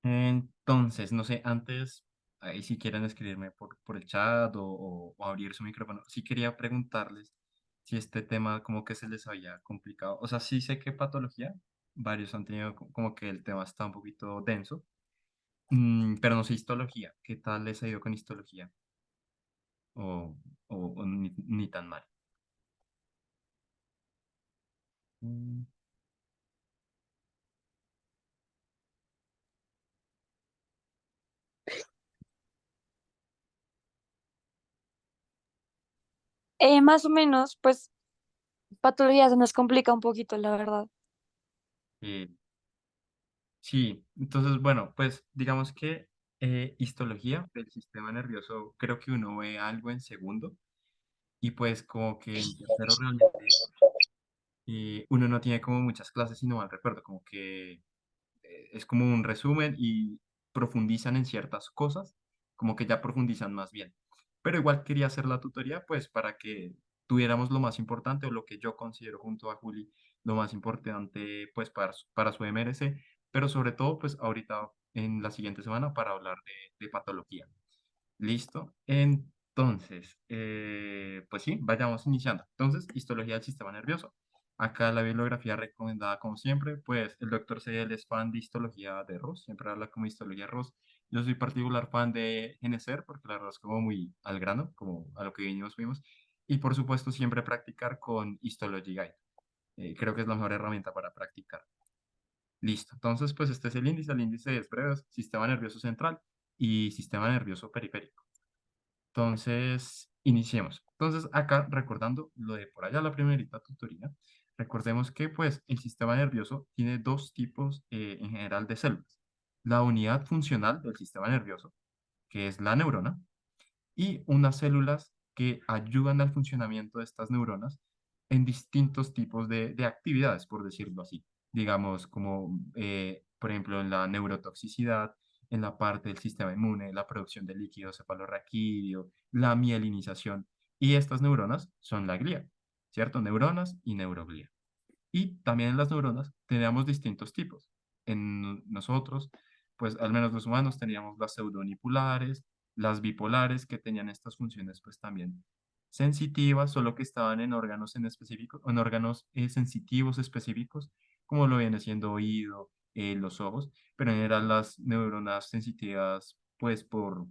Entonces, no sé, antes, ahí si quieren escribirme por el chat o abrir su micrófono, sí quería preguntarles si este tema como que se les había complicado. O sea, sí sé que patología, varios han tenido como que el tema está un poquito denso, pero no sé histología. ¿Qué tal les ha ido con histología? O, o ni tan mal. Mm, Más o menos, pues patología se nos complica un poquito, la verdad. eh, sí, entonces, bueno, pues digamos que histología del sistema nervioso, creo que uno ve algo en segundo y pues como que en tercero realmente uno no tiene como muchas clases, sino mal recuerdo, como que es como un resumen y profundizan en ciertas cosas, como que ya profundizan más bien. Pero igual quería hacer la tutoría, pues para que tuviéramos lo más importante o lo que yo considero junto a Juli lo más importante, pues para su MRC, pero sobre todo, pues ahorita en la siguiente semana para hablar de patología. ¿Listo? Entonces, pues sí, vayamos iniciando. Entonces, histología del sistema nervioso. Acá la bibliografía recomendada, como siempre, pues el doctor Cedel es fan de histología de Ross, siempre habla como histología Ross. Yo soy particular fan de Geneser, porque la verdad es como muy al grano, como a lo que vimos. Y por supuesto, siempre practicar con Histology Guide. Creo que es la mejor herramienta para practicar. Listo. Entonces, pues este es el índice es breve, sistema nervioso central y sistema nervioso periférico. Entonces, iniciemos. Entonces, acá recordando lo de por allá la primerita tutoría, recordemos que pues el sistema nervioso tiene dos tipos en general de células. La unidad funcional del sistema nervioso, que es la neurona, y unas células que ayudan al funcionamiento de estas neuronas en distintos tipos de actividades, por decirlo así. Digamos, como por ejemplo en la neurotoxicidad, en la parte del sistema inmune, la producción de líquido cefalorraquídeo, la mielinización. Y estas neuronas son la glía, ¿cierto? Neuronas y neuroglía. Y también en las neuronas tenemos distintos tipos. En nosotros, pues al menos los humanos teníamos las pseudonipulares, las bipolares que tenían estas funciones pues también sensitivas, solo que estaban en órganos en específico, en órganos sensitivos específicos, como lo viene siendo oído, los ojos, pero en general las neuronas sensitivas pues por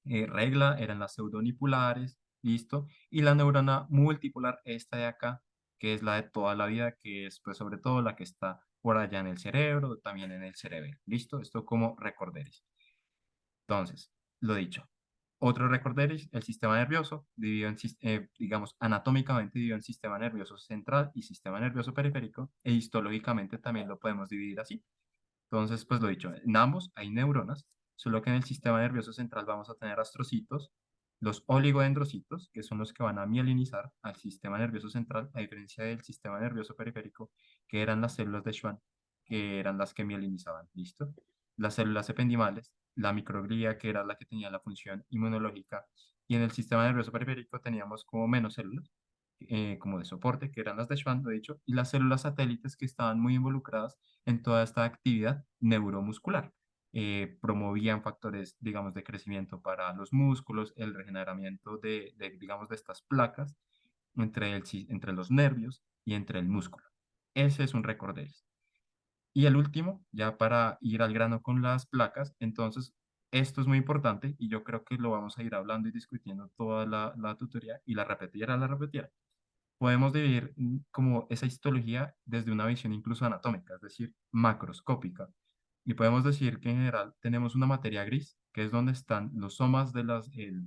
regla eran las pseudonipulares, listo, y la neurona multipolar, esta de acá, que es la de toda la vida, que es pues sobre todo la que está por allá en el cerebro, también en el cerebelo, listo, esto como recorderis. Entonces, lo dicho. Otro recorderis, el sistema nervioso, dividido en, digamos, anatómicamente dividido en sistema nervioso central y sistema nervioso periférico, e histológicamente también lo podemos dividir así. Entonces, pues lo dicho, en ambos hay neuronas, solo que en el sistema nervioso central vamos a tener astrocitos, los oligodendrocitos, que son los que van a mielinizar al sistema nervioso central, a diferencia del sistema nervioso periférico, que eran las células de Schwann, que eran las que mielinizaban, ¿listo? Las células ependimales, la microglía, que era la que tenía la función inmunológica, y en el sistema nervioso periférico teníamos como menos células, como de soporte, que eran las de Schwann, lo he dicho, y las células satélites que estaban muy involucradas en toda esta actividad neuromuscular. Promovían factores, digamos, de crecimiento para los músculos, el regeneramiento digamos, de estas placas entre los nervios y entre el músculo. Ese es un recorderis. Y el último, ya para ir al grano con las placas, entonces, esto es muy importante y yo creo que lo vamos a ir hablando y discutiendo toda la tutoría y la repetiera. Podemos dividir como esa histología desde una visión incluso anatómica, es decir, macroscópica. Y podemos decir que en general tenemos una materia gris, que es donde están los somas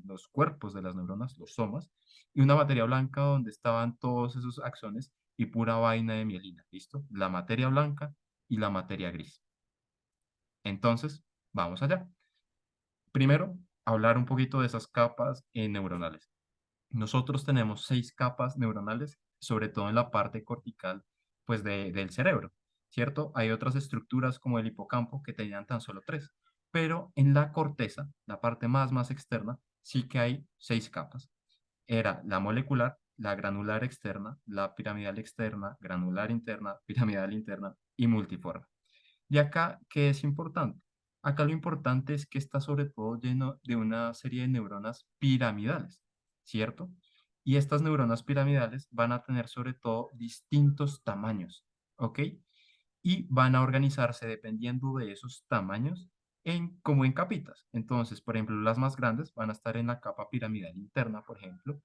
los cuerpos de las neuronas, los somas, y una materia blanca donde estaban todos esos axones y pura vaina de mielina, ¿listo? La materia blanca y la materia gris. Entonces, vamos allá. Primero, hablar un poquito de esas capas neuronales. Nosotros tenemos 6 capas neuronales, sobre todo en la parte cortical, pues del cerebro, ¿cierto? Hay otras estructuras como el hipocampo que tenían tan solo 3, pero en la corteza, la parte más externa, sí que hay 6 capas. Era la molecular, la granular externa, la piramidal externa, granular interna, piramidal interna y multiforme. Y acá, ¿qué es importante? Acá lo importante es que está sobre todo lleno de una serie de neuronas piramidales, ¿cierto? Y estas neuronas piramidales van a tener sobre todo distintos tamaños, ¿ok? Y van a organizarse dependiendo de esos tamaños como en capitas. Entonces, por ejemplo, las más grandes van a estar en la capa piramidal interna, por ejemplo,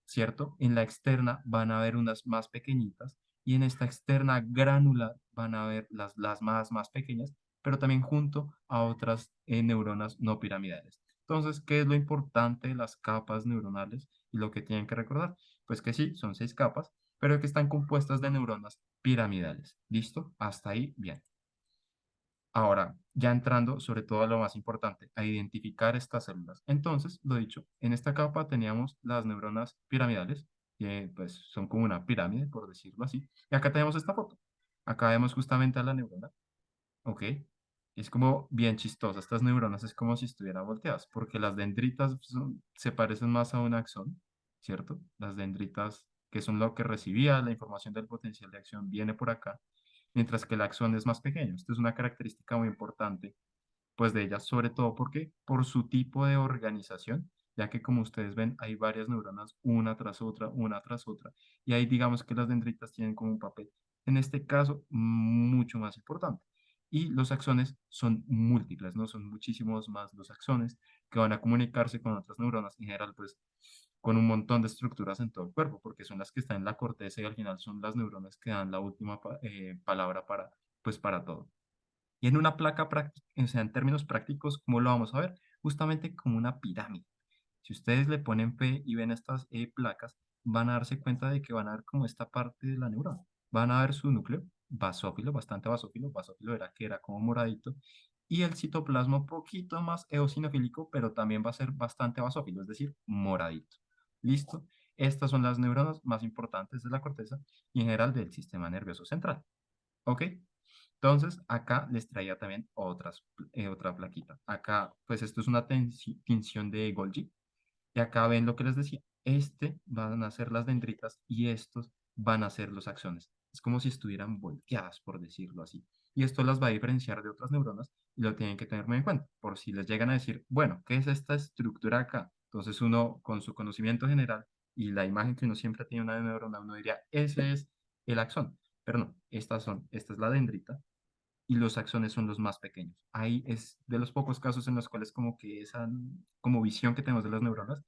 ¿cierto? En la externa van a haber unas más pequeñitas y en esta externa granular van a haber las más pequeñas, pero también junto a otras neuronas no piramidales. Entonces, ¿qué es lo importante de las capas neuronales y lo que tienen que recordar? Pues que sí, son 6 capas, pero que están compuestas de neuronas piramidales. ¿Listo? Hasta ahí, bien. Ahora, ya entrando sobre todo a lo más importante, a identificar estas células. Entonces, lo dicho, en esta capa teníamos las neuronas piramidales, que pues son como una pirámide, por decirlo así. Y acá tenemos esta foto. Acá vemos justamente a la neurona, ¿ok? Es como bien chistosa. Estas neuronas es como si estuvieran volteadas, porque las dendritas se parecen más a un axón, ¿cierto? Las dendritas, que son lo que recibía la información del potencial de acción, viene por acá, mientras que el axón es más pequeño. Esto es una característica muy importante pues de ellas, sobre todo porque por su tipo de organización, ya que como ustedes ven, hay varias neuronas una tras otra, y ahí digamos que las dendritas tienen como un papel, en este caso, mucho más importante. Y los axones son múltiples, ¿no? Son muchísimos más los axones que van a comunicarse con otras neuronas, en general, pues, con un montón de estructuras en todo el cuerpo, porque son las que están en la corteza y al final son las neuronas que dan la última palabra para, pues, para todo. Y en una placa práctica, o sea, en términos prácticos, ¿cómo lo vamos a ver? Justamente como una pirámide. Si ustedes le ponen fe y ven estas placas, van a darse cuenta de que van a ver como esta parte de la neurona. Van a ver su núcleo basófilo, bastante basófilo. Basófilo era que era como moradito. Y el citoplasma un poquito más eosinofílico, pero también va a ser bastante basófilo, es decir, moradito. ¿Listo? Estas son las neuronas más importantes de la corteza y en general del sistema nervioso central. ¿Ok? Entonces, acá les traía también otra plaquita. Acá, pues esto es una tinción de Golgi. Y acá ven lo que les decía. Este van a ser las dendritas y estos van a ser los axones. Es como si estuvieran volteadas, por decirlo así. Y esto las va a diferenciar de otras neuronas y lo tienen que tener muy en cuenta. Por si les llegan a decir, bueno, ¿qué es esta estructura acá? Entonces uno, con su conocimiento general y la imagen que uno siempre tiene una neurona, uno diría, ese es el axón. Pero no, esta es la dendrita y los axones son los más pequeños. Ahí es de los pocos casos en los cuales como que esa como visión que tenemos de las neuronas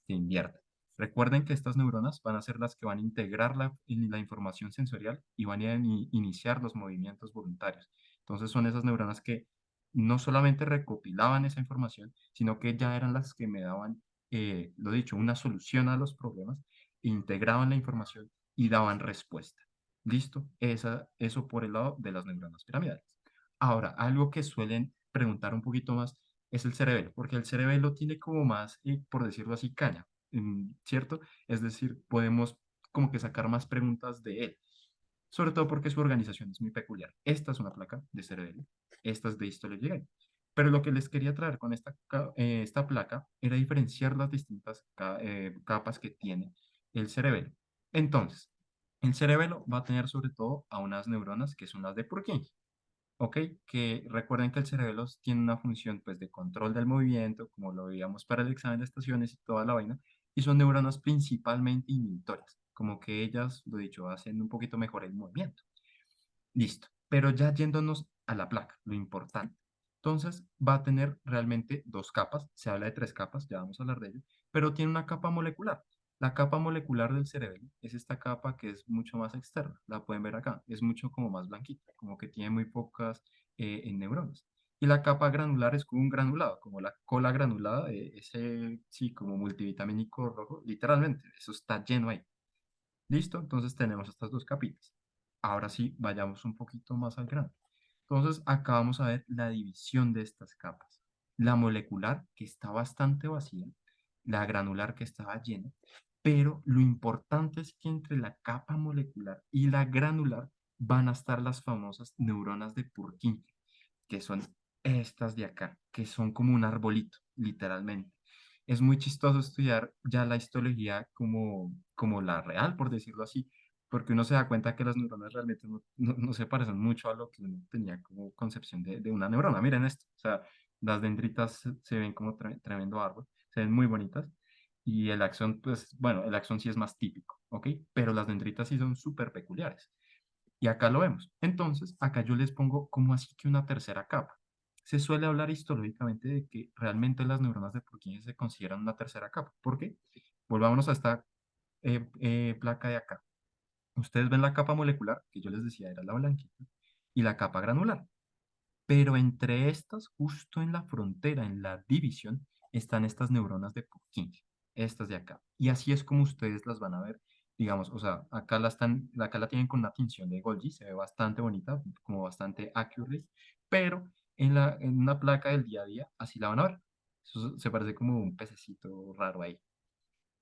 se invierte. Recuerden que estas neuronas van a ser las que van a integrar la información sensorial y van a iniciar los movimientos voluntarios. Entonces son esas neuronas que no solamente recopilaban esa información, sino que ya eran las que me daban, lo dicho, una solución a los problemas, integraban la información y daban respuesta. ¿Listo? Eso por el lado de las neuronas piramidales. Ahora, algo que suelen preguntar un poquito más es el cerebelo, porque el cerebelo tiene como más, por decirlo así, caña, ¿cierto? Es decir, podemos como que sacar más preguntas de él, sobre todo porque su organización es muy peculiar. Esta es una placa de cerebelo, esta es de histologia. Pero lo que les quería traer con esta placa era diferenciar las distintas capas que tiene el cerebelo. Entonces, el cerebelo va a tener sobre todo a unas neuronas que son las de Purkinje. ¿Ok? Que recuerden que el cerebelo tiene una función pues de control del movimiento, como lo veíamos para el examen de estaciones y toda la vaina, y son neuronas principalmente inhibitorias, como que ellas, lo dicho, hacen un poquito mejor el movimiento. Listo. Pero ya yéndonos a la placa, lo importante. Entonces va a tener realmente 2 capas, se habla de 3 capas, ya vamos a hablar de ello, pero tiene una capa molecular. La capa molecular del cerebelo es esta capa que es mucho más externa, la pueden ver acá, es mucho como más blanquita, como que tiene muy pocas neuronas. Y la capa granular es como un granulado, como la cola granulada, ese, sí, como multivitamínico rojo, literalmente, eso está lleno ahí. ¿Listo? Entonces tenemos estas 2 capitas. Ahora sí, vayamos un poquito más al grano. Entonces, acá vamos a ver la división de estas capas. La molecular, que está bastante vacía, la granular, que estaba llena, pero lo importante es que entre la capa molecular y la granular van a estar las famosas neuronas de Purkinje, que son estas de acá, que son como un arbolito, literalmente. Es muy chistoso estudiar ya la histología como la real, por decirlo así, porque uno se da cuenta que las neuronas realmente no se parecen mucho a lo que uno tenía como concepción de una neurona. Miren esto, o sea, las dendritas se ven como tremendo árbol, se ven muy bonitas, y el axón, pues bueno, el axón sí es más típico, ¿ok? Pero las dendritas sí son súper peculiares. Y acá lo vemos. Entonces, acá yo les pongo como así que una tercera capa. Se suele hablar histológicamente de que realmente las neuronas de Purkinje se consideran una tercera capa. ¿Por qué? Volvámonos a esta placa de acá. Ustedes ven la capa molecular, que yo les decía era la blanquita, y la capa granular. Pero entre estas, justo en la frontera, en la división, están estas neuronas de Purkinje, estas de acá. Y así es como ustedes las van a ver, digamos, o sea, acá la tienen con una tinción de Golgi, se ve bastante bonita, como bastante accurate, pero en una placa del día a día, así la van a ver. Eso se parece como un pececito raro ahí.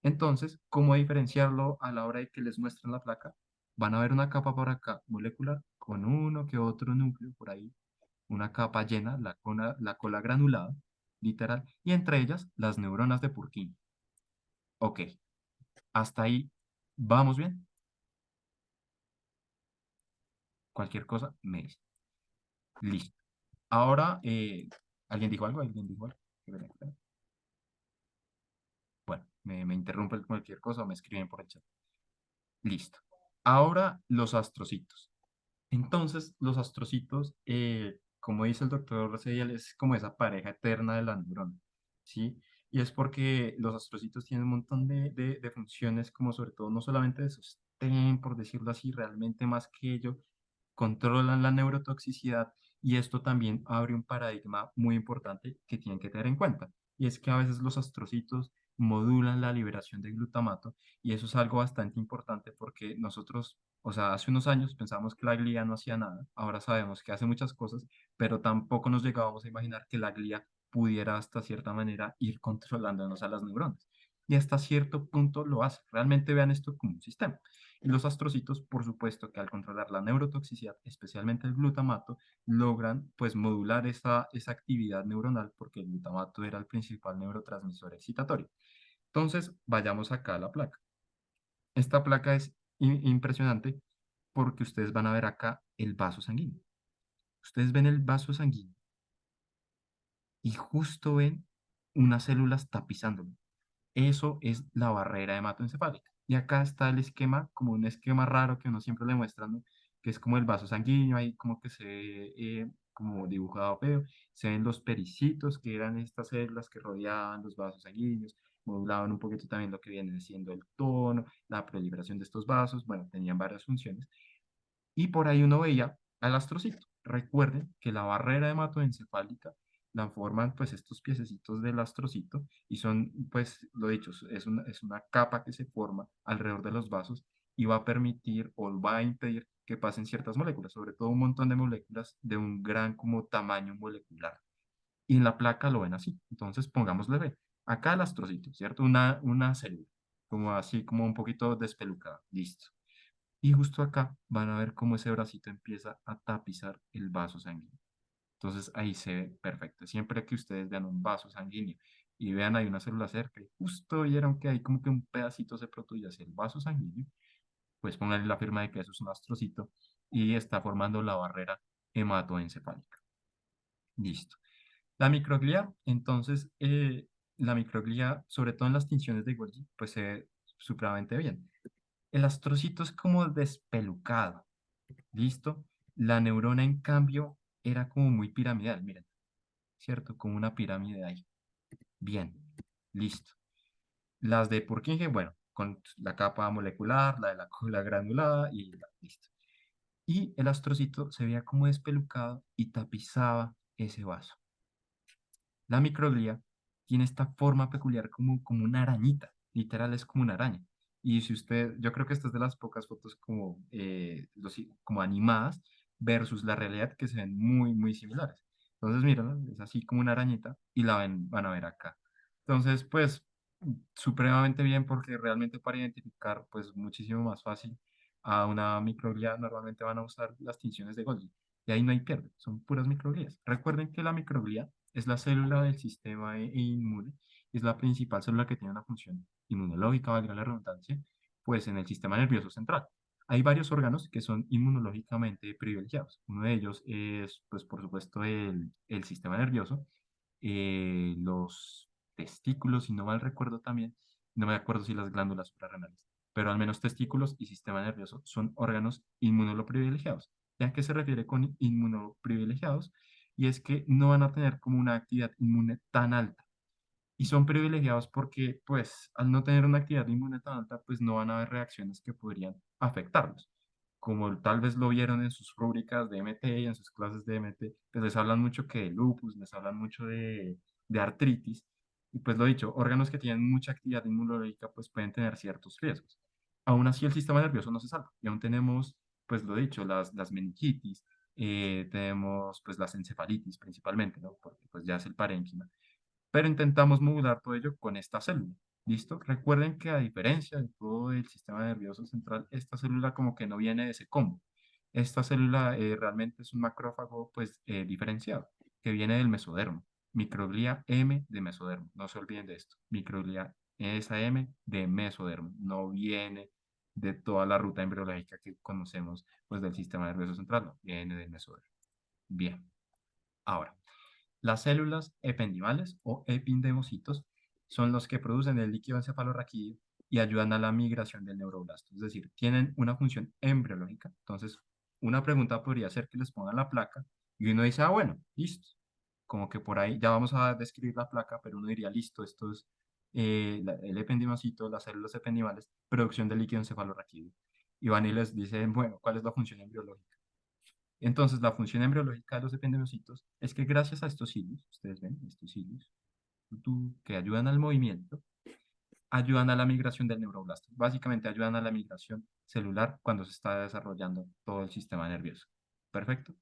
Entonces, ¿cómo diferenciarlo a la hora de que les muestren la placa? Van a ver una capa por acá molecular con uno que otro núcleo por ahí, una capa llena, la cola granulada, literal, y entre ellas las neuronas de Purkinje. Ok, hasta ahí vamos bien. Cualquier cosa me dice. Listo. Ahora, ¿alguien dijo algo? ¿Alguien dijo algo? Bueno, me interrumpen cualquier cosa o me escriben por el chat. Listo. Ahora los astrocitos. Entonces, los astrocitos, como dice el doctor Rosell, es como esa pareja eterna de la neurona, ¿sí? Y es porque los astrocitos tienen un montón de funciones, como sobre todo no solamente de sostén, por decirlo así, realmente más que ello, controlan la neurotoxicidad, y esto también abre un paradigma muy importante que tienen que tener en cuenta, y es que a veces los astrocitos modulan la liberación de glutamato, y eso es algo bastante importante porque nosotros, o sea, hace unos años pensábamos que la glía no hacía nada, ahora sabemos que hace muchas cosas, pero tampoco nos llegábamos a imaginar que la glía pudiera hasta cierta manera ir controlándonos a las neuronas. Y hasta cierto punto lo hace. Realmente vean esto como un sistema. Y los astrocitos, por supuesto, que al controlar la neurotoxicidad, especialmente el glutamato, logran pues modular esa actividad neuronal porque el glutamato era el principal neurotransmisor excitatorio. Entonces, vayamos acá a la placa. Esta placa es impresionante porque ustedes van a ver acá el vaso sanguíneo. Ustedes ven el vaso sanguíneo y justo ven unas células tapizándolo. Eso es la barrera hematoencefálica. Y acá está el esquema, como un esquema raro que uno siempre le muestran, ¿no? Que es como el vaso sanguíneo, ahí como que se ve como dibujado feo. Se ven los pericitos, que eran estas células que rodeaban los vasos sanguíneos, modulaban un poquito también lo que viene siendo el tono, la proliferación de estos vasos, bueno, tenían varias funciones. Y por ahí uno veía al astrocito. Recuerden que la barrera hematoencefálica la forman pues estos piececitos del astrocito y son pues lo dicho, es una capa que se forma alrededor de los vasos y va a permitir o va a impedir que pasen ciertas moléculas, sobre todo un montón de moléculas de un gran como tamaño molecular. Y en la placa lo ven así. Entonces pongámosle B. Acá el astrocito, ¿cierto? Una célula, como así, como un poquito despelucada. Listo. Y justo acá van a ver cómo ese bracito empieza a tapizar el vaso sanguíneo. Entonces ahí se ve perfecto. Siempre que ustedes vean un vaso sanguíneo y vean hay una célula cerca y justo vieron que hay como que un pedacito se protruye hacia el vaso sanguíneo, pues pónganle la firma de que eso es un astrocito y está formando la barrera hematoencefálica. Listo. La microglia, entonces, la microglia, sobre todo en las tinciones de Golgi, pues se ve supremamente bien. El astrocito es como despelucado. ¿Listo? La neurona, en cambio, era como muy piramidal, miren, ¿cierto? Como una pirámide ahí. Bien, listo. Las de Purkinje, bueno, con la capa molecular, la de la cola granulada y listo. Y el astrocito se veía como despelucado y tapizaba ese vaso. La microglia tiene esta forma peculiar como una arañita, literal es como una araña. Y si usted, yo creo que esta es de las pocas fotos como, como animadas versus la realidad que se ven muy, muy similares. Entonces, miren, es así como una arañita y la ven, van a ver acá. Entonces, pues, supremamente bien porque realmente para identificar, pues, muchísimo más fácil a una microglia normalmente van a usar las tinciones de Golgi. Y ahí no hay pierde, son puras microglias. Recuerden que la microglia es la célula del sistema inmune, es la principal célula que tiene una función inmunológica, valga la redundancia, pues en el sistema nervioso central. Hay varios órganos que son inmunológicamente privilegiados. Uno de ellos es, pues, por supuesto, el sistema nervioso, los testículos, si no mal recuerdo también, no me acuerdo si las glándulas suprarrenales, pero al menos testículos y sistema nervioso son órganos inmunoprivilegiados. ¿Ya qué se refiere con inmunoprivilegiados? Y es que no van a tener como una actividad inmune tan alta. Y son privilegiados porque, pues, al no tener una actividad inmune tan alta, pues no van a haber reacciones que podrían afectarlos. Como tal vez lo vieron en sus rúbricas de MT y en sus clases de MT, pues les hablan mucho que de lupus, les hablan mucho de artritis. Y pues lo dicho, órganos que tienen mucha actividad inmunológica, pues pueden tener ciertos riesgos. Aún así, el sistema nervioso no se salva. Y aún tenemos, pues lo dicho, las meningitis, tenemos pues las encefalitis principalmente, ¿no? Porque pues ya es el parénquima, pero intentamos modular todo ello con esta célula. ¿Listo? Recuerden que a diferencia de todo el sistema nervioso central, esta célula como que no viene de ese combo. Esta célula realmente es un macrófago pues diferenciado, que viene del mesodermo, microglia M de mesodermo. No se olviden de esto, microglia esa M de mesodermo, no viene de toda la ruta embriológica que conocemos pues del sistema nervioso central, no, viene del mesodermo. Bien, ahora. Las células ependimales o epidendocitos son los que producen el líquido encefalorraquídeo y ayudan a la migración del neuroblasto. Es decir, tienen una función embriológica. Entonces, una pregunta podría ser que les pongan la placa y uno dice, ah, bueno, listo. Como que por ahí ya vamos a describir la placa, pero uno diría, listo, esto es el ependimocito, las células ependimales, producción de líquido encefalorraquídeo. Y van y les dicen, bueno, ¿cuál es la función embriológica? Entonces, la función embriológica de los ependimocitos es que gracias a estos cilios, ustedes ven, estos cilios, que ayudan al movimiento, ayudan a la migración del neuroblasto. Básicamente ayudan a la migración celular cuando se está desarrollando todo el sistema nervioso. Perfecto.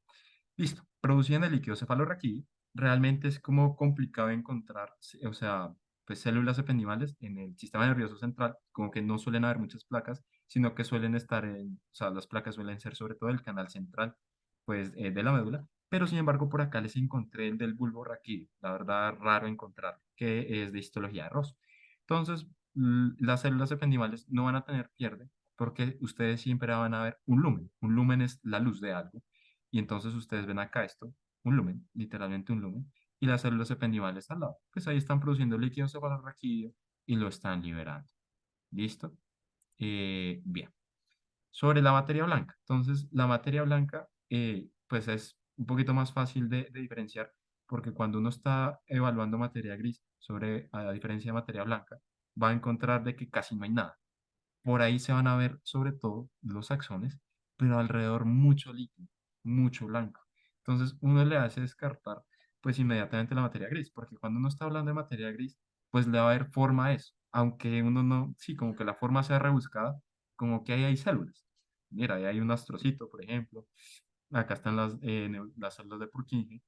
Listo. Producían el líquido cefalorraquídeo. Realmente es como complicado encontrar, o sea, pues células ependimales en el sistema nervioso central, como que no suelen haber muchas placas, sino que suelen estar o sea, las placas suelen ser sobre todo el canal central, pues, de la médula, pero sin embargo por acá les encontré el del bulbo raquídeo, la verdad raro encontrar, que es de histología de Ross. Entonces, las células ependimales no van a tener pierde, porque ustedes siempre van a ver un lumen. Un lumen es la luz de algo. Y entonces ustedes ven acá esto, un lumen, literalmente un lumen, y las células ependimales al lado. Pues ahí están produciendo líquido cefalorraquídeo y lo están liberando. ¿Listo? Bien. Sobre la materia blanca. Entonces, la materia blanca, pues es un poquito más fácil de diferenciar, porque cuando uno está evaluando materia gris sobre, a diferencia de materia blanca, va a encontrar de que casi no hay nada. Por ahí se van a ver sobre todo los axones, pero alrededor mucho líquido, mucho blanco. Entonces uno le hace descartar pues inmediatamente la materia gris, porque cuando uno está hablando de materia gris, pues le va a dar forma a eso, aunque uno no, sí, como que la forma sea rebuscada, como que ahí hay células. Mira, ahí hay un astrocito, por ejemplo, acá están las células de Purkinje,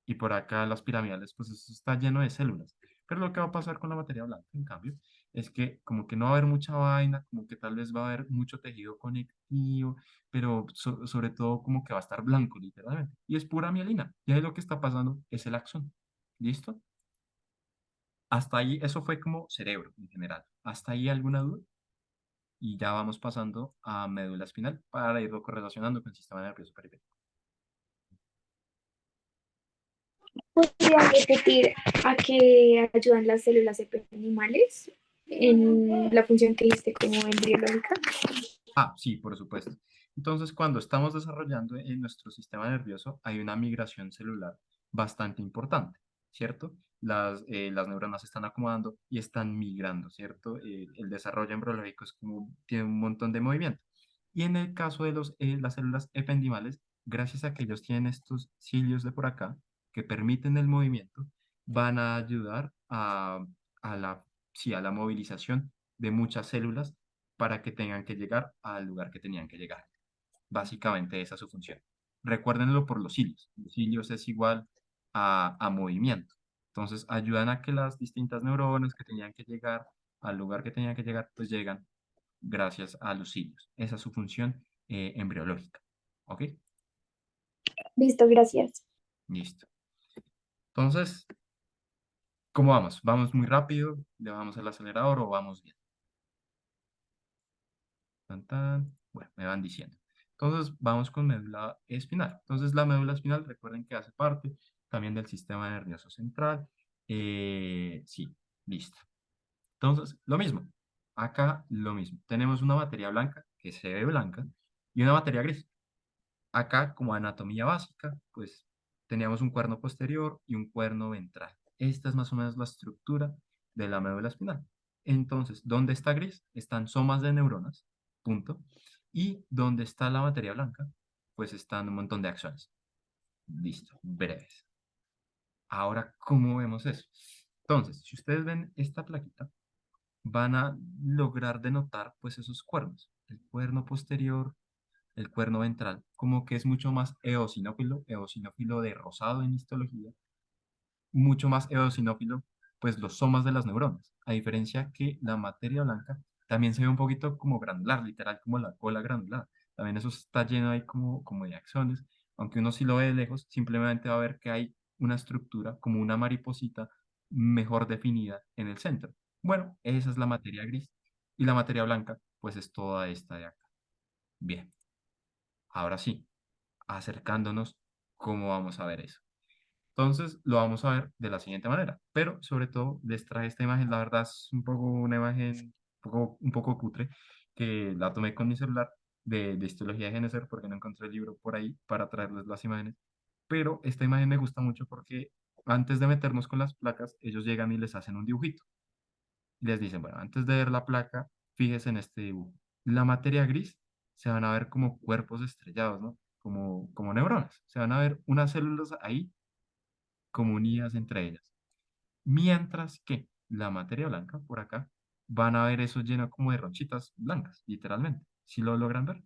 y por acá las piramidales, pues eso está lleno de células. Pero lo que va a pasar con la materia blanca, en cambio, es que como que no va a haber mucha vaina, como que tal vez va a haber mucho tejido conectivo, pero sobre todo como que va a estar blanco, literalmente. Y es pura mielina. Y ahí lo que está pasando es el axón. ¿Listo? Hasta ahí, eso fue como cerebro en general. ¿Hasta ahí alguna duda? Y ya vamos pasando a médula espinal para irlo correlacionando con el sistema nervioso periférico. ¿Podría repetir a qué ayudan las células ependimales en la función que diste como embriológica? Ah, sí, por supuesto. Entonces, cuando estamos desarrollando en nuestro sistema nervioso, hay una migración celular bastante importante, ¿cierto? Las neuronas se están acomodando y están migrando, ¿cierto? El desarrollo embriológico es como, tiene un montón de movimiento. Y en el caso de las células ependimales, gracias a que ellos tienen estos cilios de por acá que permiten el movimiento, van a ayudar a sí, a la movilización de muchas células para que tengan que llegar al lugar que tenían que llegar. Básicamente esa es su función. Recuérdenlo por los cilios. Los cilios es igual a movimiento. Entonces ayudan a que las distintas neuronas que tenían que llegar al lugar que tenían que llegar, pues llegan gracias a los cilios. Esa es su función embriológica. ¿Ok? Listo, gracias. Listo. Entonces, ¿cómo vamos? ¿Vamos muy rápido? ¿Le vamos al acelerador o vamos bien? Tan, tan. Bueno, me van diciendo. Entonces, vamos con médula espinal. Entonces, la médula espinal, recuerden que hace parte también del sistema nervioso central. Sí, listo. Entonces, lo mismo. Acá lo mismo. Tenemos una materia blanca que se ve blanca y una materia gris. Acá, como anatomía básica, pues teníamos un cuerno posterior y un cuerno ventral. Esta es más o menos la estructura de la médula espinal. Entonces, ¿dónde está gris? Están somas de neuronas, punto. Y donde está la materia blanca, pues están un montón de axones. Listo, breves. Ahora, ¿cómo vemos eso? Entonces, si ustedes ven esta plaquita, van a lograr denotar pues esos cuernos. El cuerno posterior, el cuerno ventral, como que es mucho más eosinófilo de rosado en histología, mucho más eosinófilo, pues los somas de las neuronas, a diferencia que la materia blanca también se ve un poquito como granular, literal como la cola granular. También eso está lleno ahí como de axones, aunque uno si lo ve de lejos, simplemente va a ver que hay una estructura como una mariposita mejor definida en el centro. Bueno, esa es la materia gris y la materia blanca, pues es toda esta de acá. Bien, ahora sí, acercándonos, ¿cómo vamos a ver eso? Entonces lo vamos a ver de la siguiente manera, pero sobre todo les traje esta imagen, la verdad es un poco una imagen un poco cutre, que la tomé con mi celular de histología de Geneser porque no encontré el libro por ahí para traerles las imágenes, pero esta imagen me gusta mucho porque antes de meternos con las placas, ellos llegan y les hacen un dibujito y les dicen, bueno, antes de ver la placa, fíjese en este dibujo. La materia gris se van a ver como cuerpos estrellados, ¿no? Como neuronas. Se van a ver unas células ahí como unidas entre ellas. Mientras que la materia blanca, por acá, van a ver eso lleno como de ronchitas blancas, literalmente. Si lo logran ver.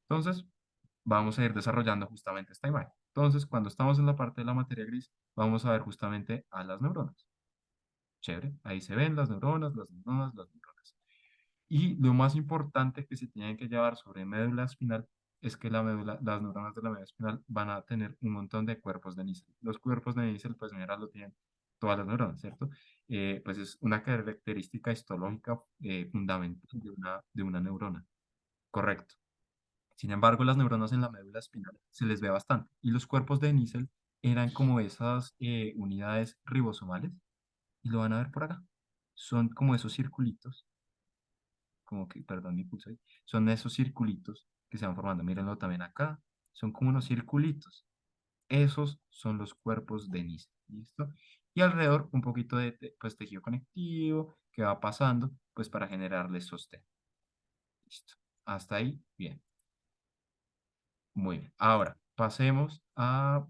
Entonces, vamos a ir desarrollando justamente esta imagen. Entonces, cuando estamos en la parte de la materia gris, vamos a ver justamente a las neuronas. Chévere, ahí se ven las neuronas, las neuronas, las neuronas. Y lo más importante que se tienen que llevar sobre médula espinal es que las neuronas de la médula espinal van a tener un montón de cuerpos de níquel. Los cuerpos de níquel, pues en general lo tienen todas las neuronas, ¿cierto? Pues es una característica histológica fundamental de una neurona. Correcto. Sin embargo, las neuronas en la médula espinal se les ve bastante. Y los cuerpos de níquel eran como esas unidades ribosomales, y lo van a ver por acá. Son como esos circulitos como que, perdón, mi pulso ahí, son esos circulitos que se van formando. Mírenlo también acá, son como unos circulitos. Esos son los cuerpos de Nice, ¿listo? Y alrededor un poquito de pues, tejido conectivo que va pasando pues para generarle sostén. Listo. Hasta ahí, bien. Muy bien. Ahora, pasemos a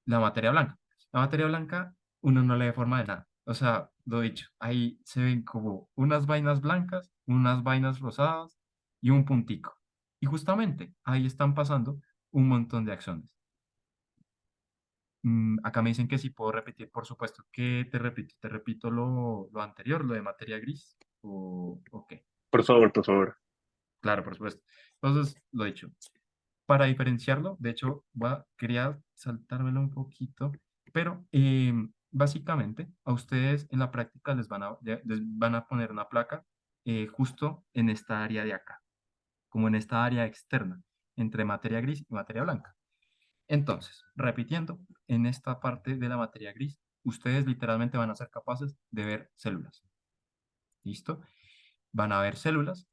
la materia blanca. La materia blanca, uno no le ve forma de nada. O sea, lo dicho, ahí se ven como unas vainas blancas, unas vainas rosadas y un puntico. Y justamente ahí están pasando un montón de axones. Acá me dicen que si puedo repetir, por supuesto. ¿Qué te repito? ¿Te repito lo anterior, lo de materia gris? ¿O qué? Por favor, por favor. Claro, por supuesto. Entonces, lo dicho. Para diferenciarlo, de hecho, quería saltármelo un poquito, pero básicamente a ustedes en la práctica les van a poner una placa justo en esta área de acá, como en esta área externa, entre materia gris y materia blanca. Entonces, repitiendo, en esta parte de la materia gris, ustedes literalmente van a ser capaces de ver células. ¿Listo? Van a ver células,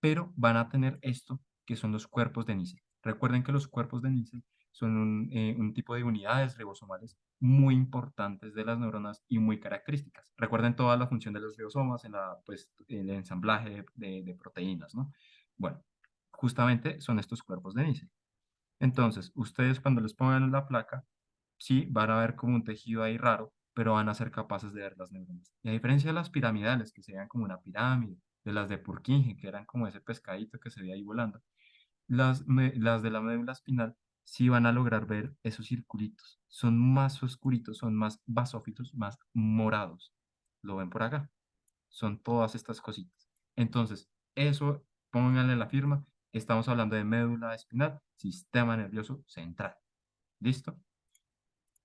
pero van a tener esto que son los cuerpos de níquel. Recuerden que los cuerpos de níquel son un tipo de unidades ribosomales muy importantes de las neuronas y muy características. Recuerden toda la función de los ribosomas en pues, el ensamblaje de proteínas, ¿no? Bueno, justamente son estos cuerpos de níquel. Entonces, ustedes cuando les pongan la placa, sí, van a ver como un tejido ahí raro, pero van a ser capaces de ver las neuronas. Y a diferencia de las piramidales, que se vean como una pirámide, de las de Purkinje, que eran como ese pescadito que se veía ahí volando, las de la médula espinal sí van a lograr ver esos circulitos. Son más oscuritos, son más basófitos, más morados. ¿Lo ven por acá? Son todas estas cositas. Entonces, eso, pónganle la firma. Estamos hablando de médula espinal, sistema nervioso central. ¿Listo?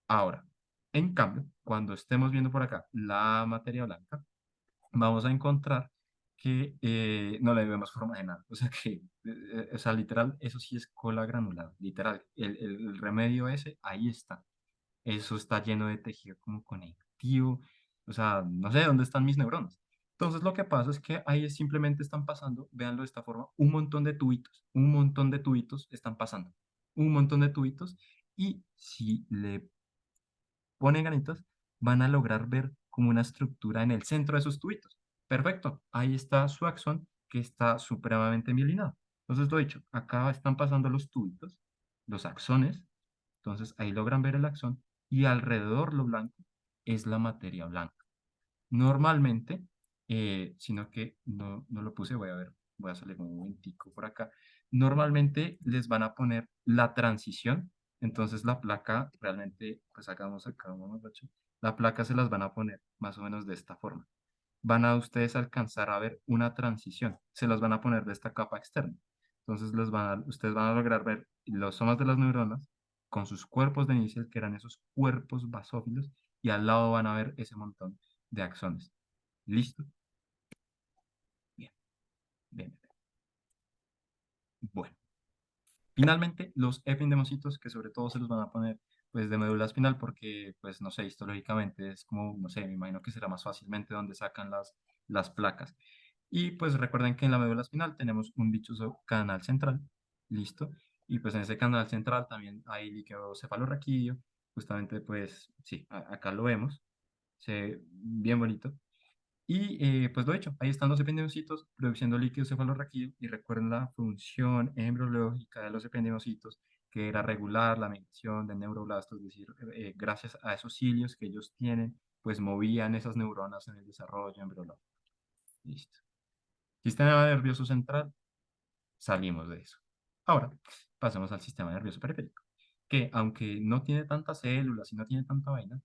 Ahora, en cambio, cuando estemos viendo por acá la materia blanca, vamos a encontrar que no le vemos forma de nada. O sea que, o sea, literal, eso sí es cola granulada, literal. El remedio ese, ahí está. Eso está lleno de tejido como conectivo. O sea, no sé dónde están mis neuronas. Entonces lo que pasa es que ahí simplemente están pasando, véanlo de esta forma, un montón de tubitos están pasando, un montón de tubitos. Y si le ponen ganitas, van a lograr ver como una estructura en el centro de esos tubitos. Perfecto, ahí está su axón que está supremamente mielinado. Entonces, lo dicho, acá están pasando los tubitos, los axones, entonces ahí logran ver el axón y alrededor lo blanco es la materia blanca. Normalmente, sino que no lo puse, voy a ver, voy a salir un momentico por acá. Normalmente les van a poner la transición, entonces la placa realmente, pues hagamos acá un ocho, la placa se las van a poner más o menos de esta forma. Van a ustedes alcanzar a ver una transición, se las van a poner de esta capa externa. Entonces ustedes van a lograr ver los somas de las neuronas con sus cuerpos de inicio, que eran esos cuerpos basófilos, y al lado van a ver ese montón de axones. ¿Listo? Bien, bien, bien. Bueno, finalmente los epindemocitos, que sobre todo se los van a poner pues de médula espinal porque pues no sé, histológicamente es como, no sé, me imagino que será más fácilmente donde sacan las placas. Y pues recuerden que en la médula espinal tenemos un dichoso canal central, ¿listo? Y pues en ese canal central también hay líquido cefalorraquídeo, justamente pues sí, acá lo vemos, se ve bien bonito. Y pues lo he hecho, ahí están los ependimocitos produciendo líquido cefalorraquídeo y recuerden la función embriológica de los ependimocitos, que era regular la migración de neuroblastos, es decir, gracias a esos cilios que ellos tienen, pues movían esas neuronas en el desarrollo embriológico. Listo. Sistema nervioso central, salimos de eso. Ahora, pasemos al sistema nervioso periférico, que aunque no tiene tantas células y no tiene tanta vaina,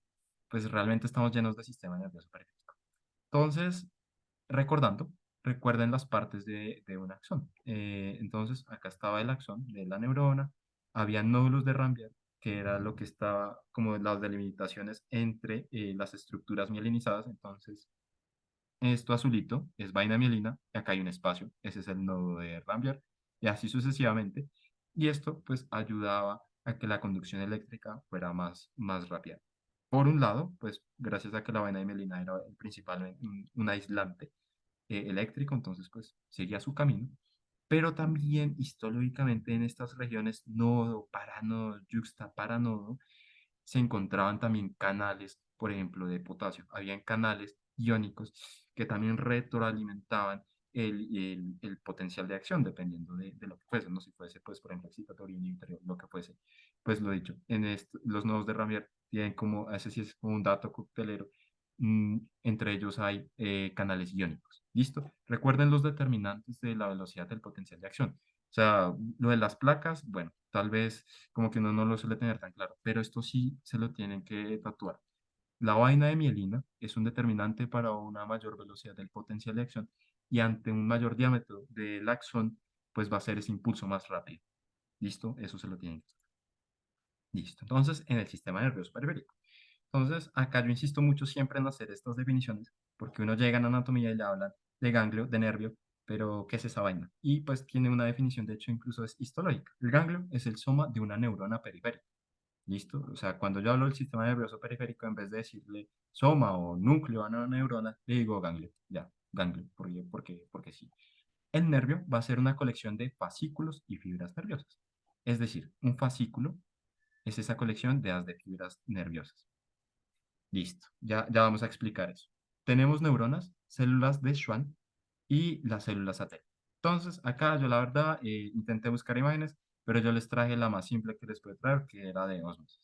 pues realmente estamos llenos de sistema nervioso periférico. Entonces, recordando, recuerden las partes de un axón. Entonces, acá estaba el axón de la neurona, había nódulos de Rambier, que era lo que estaba como las delimitaciones entre las estructuras mielinizadas. Entonces, esto azulito es vaina mielina, y acá hay un espacio, ese es el nodo de Rambier, y así sucesivamente. Y esto pues ayudaba a que la conducción eléctrica fuera más rápida. Por un lado, pues gracias a que la vaina de mielina era el principal un aislante eléctrico, entonces pues seguía su camino, pero también histológicamente en estas regiones nodo, paranodo, yuxtaparanodo, se encontraban también canales, por ejemplo, de potasio. Habían canales iónicos que también retroalimentaban el potencial de acción, dependiendo de lo que fuese, ¿no? Si fuese, pues, por ejemplo, excitatorio, inhibitorio, lo que fuese. Pues lo dicho, los nodos de Ramier tienen como, ese sí es como un dato coctelero, entre ellos hay canales iónicos. ¿Listo? Recuerden los determinantes de la velocidad del potencial de acción. O sea, lo de las placas, bueno, tal vez como que uno no lo suele tener tan claro, pero esto sí se lo tienen que tatuar. La vaina de mielina es un determinante para una mayor velocidad del potencial de acción y ante un mayor diámetro del axón, pues va a ser ese impulso más rápido. ¿Listo? Eso se lo tienen que tatuar. Listo. Entonces, en el sistema nervioso periférico. Entonces, acá yo insisto mucho siempre en hacer estas definiciones, porque uno llega en anatomía y le hablan de ganglio, de nervio, pero ¿qué es esa vaina? Y pues tiene una definición, de hecho, incluso es histológica. El ganglio es el soma de una neurona periférica. ¿Listo? O sea, cuando yo hablo del sistema nervioso periférico, en vez de decirle soma o núcleo a una neurona, le digo ganglio. Ya, ganglio, porque sí. El nervio va a ser una colección de fascículos y fibras nerviosas. Es decir, un fascículo es esa colección de haz de fibras nerviosas. Listo, ya vamos a explicar eso. Tenemos neuronas, células de Schwann y las células satélite. Entonces, acá yo la verdad intenté buscar imágenes, pero yo les traje la más simple que les puedo traer, que era de osmosis.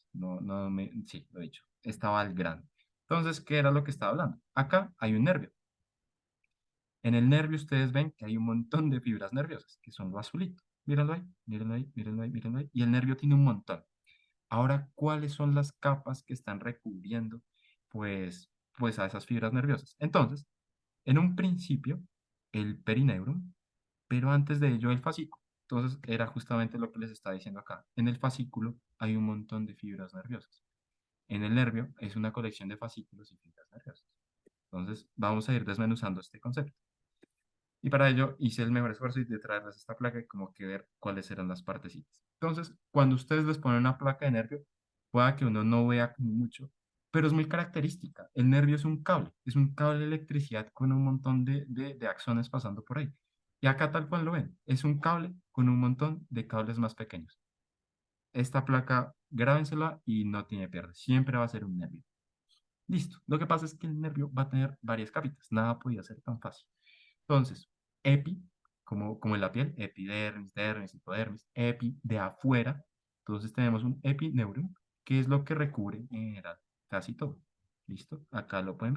Sí, lo he dicho, estaba al grano. Entonces, ¿qué era lo que estaba hablando? Acá hay un nervio. En el nervio ustedes ven que hay un montón de fibras nerviosas, que son lo azulito. Mírenlo ahí, mírenlo ahí, mírenlo ahí, mírenlo ahí. Y el nervio tiene un montón. Ahora, ¿cuáles son las capas que están recubriendo, pues a esas fibras nerviosas? Entonces, en un principio, el perineuron, pero antes de ello el fascículo. Entonces, era justamente lo que les estaba diciendo acá. En el fascículo hay un montón de fibras nerviosas. En el nervio es una colección de fascículos y fibras nerviosas. Entonces, vamos a ir desmenuzando este concepto. Y para ello hice el mejor esfuerzo de traerles esta placa y como que ver cuáles eran las partecitas. Entonces, cuando ustedes les ponen una placa de nervio, pueda que uno no vea como mucho, pero es muy característica. El nervio es un cable de electricidad con un montón de axones pasando por ahí. Y acá tal cual lo ven, es un cable con un montón de cables más pequeños. Esta placa, grábensela y no tiene pierde, siempre va a ser un nervio. Listo. Lo que pasa es que el nervio va a tener varias capitas, nada podía ser tan fácil. Entonces, epi, como en la piel, epidermis, dermis, hipodermis, epi de afuera. Entonces tenemos un epineurum, que es lo que recubre en general casi todo. ¿Listo? Acá lo pueden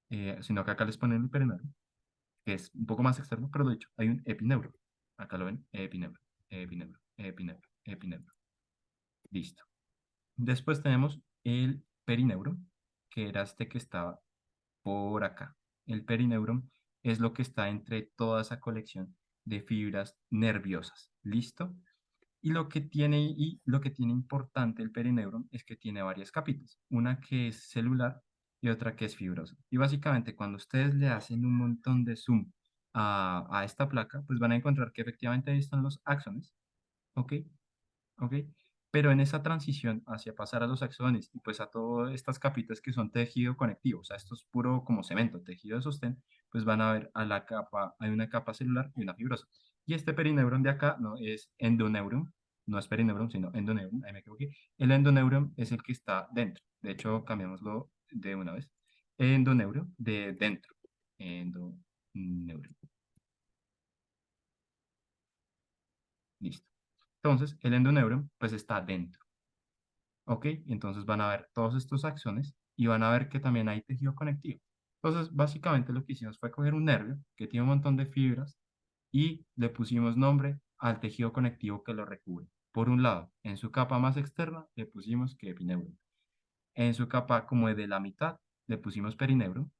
ver. Sino que acá les ponen el perineuro, que es un poco más externo, pero de hecho hay un epineuro. Acá lo ven, epineuro, epineuro, epineuro, epineuro. Listo. Después tenemos el perineuro, que era este que estaba por acá. El perineuron es lo que está entre toda esa colección de fibras nerviosas. ¿Listo? Y lo que tiene importante el perineuron es que tiene varias capitas, una que es celular y otra que es fibrosa. Y básicamente cuando ustedes le hacen un montón de zoom a esta placa, pues van a encontrar que efectivamente ahí están los axones, ¿ok? ¿Ok? Pero en esa transición hacia pasar a los axones y pues a todas estas capitas que son tejido conectivo, o sea, esto es puro como cemento, tejido de sostén, pues van a ver a la capa, hay una capa celular y una fibrosa. Y este perineuron de acá no es endoneuron, no es perineuron, sino endoneuron, ahí me equivoqué. El endoneuron es el que está dentro. De hecho, cambiamoslo de una vez. Endoneuron de dentro. Endoneuron. Listo. Entonces, el endoneuron pues está dentro. ¿Ok? Entonces van a ver todos estos axones y van a ver que también hay tejido conectivo. Entonces, básicamente lo que hicimos fue coger un nervio que tiene un montón de fibras y le pusimos nombre al tejido conectivo que lo recubre. Por un lado, en su capa más externa le pusimos que epineuron. En su capa como de la mitad le pusimos perineuron.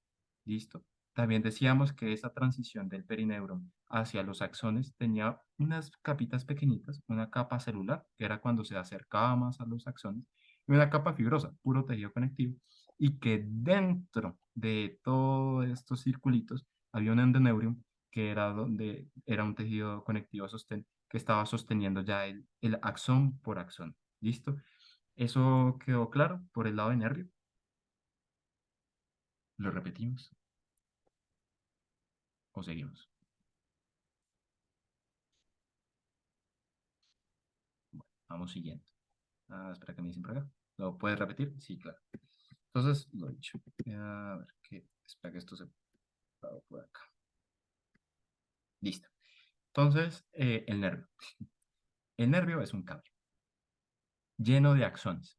¿Listo? También decíamos que esa transición del perineuro hacia los axones tenía unas capitas pequeñitas, una capa celular, que era cuando se acercaba más a los axones, y una capa fibrosa, puro tejido conectivo, y que dentro de todos estos circulitos había un endoneurium, que era donde era un tejido conectivo sostén, que estaba sosteniendo ya el axón por axón. ¿Listo? ¿Eso quedó claro por el lado de nervio? ¿Lo repetimos o seguimos? Vamos siguiendo. Ah, espera que me dicen por acá. ¿Lo puedes repetir? Sí, claro. Entonces, lo he dicho. A ver, espera que esto se pague por acá. Listo. Entonces, el nervio. El nervio es un cable lleno de axones